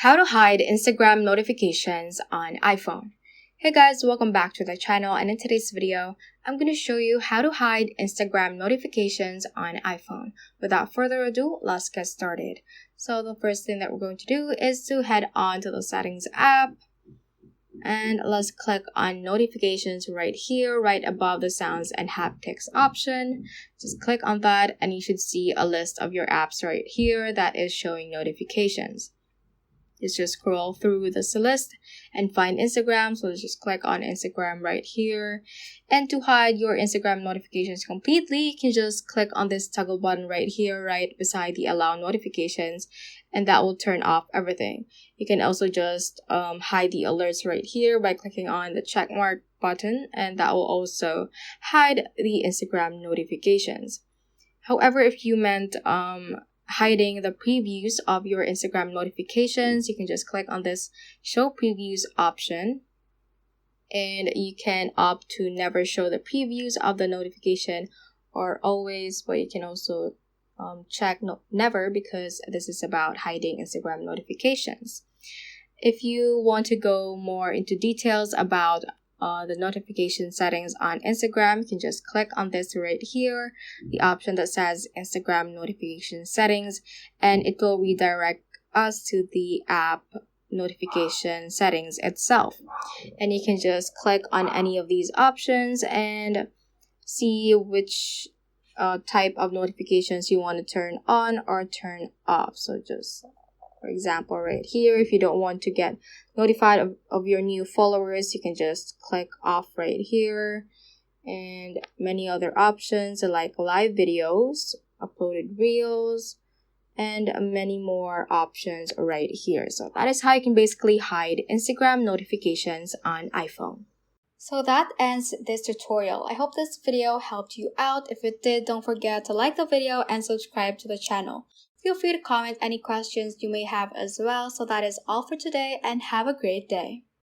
How to hide Instagram notifications on iPhone. Hey guys, welcome back to the channel, and in today's video, I'm going to show you how to hide Instagram notifications on iPhone. Without further ado, let's get started. So the first thing that we're going to do is to head on to the Settings app, and let's click on Notifications right here, right above the Sounds and Haptics option. Just click on that and you should see a list of your apps right here that is showing notifications. Just scroll through this list and find Instagram. So let's just click on Instagram right here. And to hide your Instagram notifications completely, you can just click on this toggle button right here, right beside the allow notifications, and that will turn off everything. You can also just hide the alerts right here by clicking on the check mark button, and that will also hide the Instagram notifications. However, if you meant hiding the previews of your Instagram notifications, you can just click on this show previews option, and you can opt to never show the previews of the notification or always, but you can also check never, because this is about hiding Instagram notifications. If you want to go more into details about the notification settings on Instagram, you can just click on this right here, the option that says Instagram notification settings, and it will redirect us to the app notification settings itself. And you can just click on any of these options and see which type of notifications you want to turn on or turn off. So just for example, right here, if you don't want to get notified of your new followers, you can just click off right here. And many other options like live videos, uploaded reels, and many more options right here. So that is how you can basically hide Instagram notifications on iPhone. So that ends this tutorial. I hope this video helped you out. If it did, don't forget to like the video and subscribe to the channel. Feel free to comment any questions you may have as well. So that is all for today, and have a great day.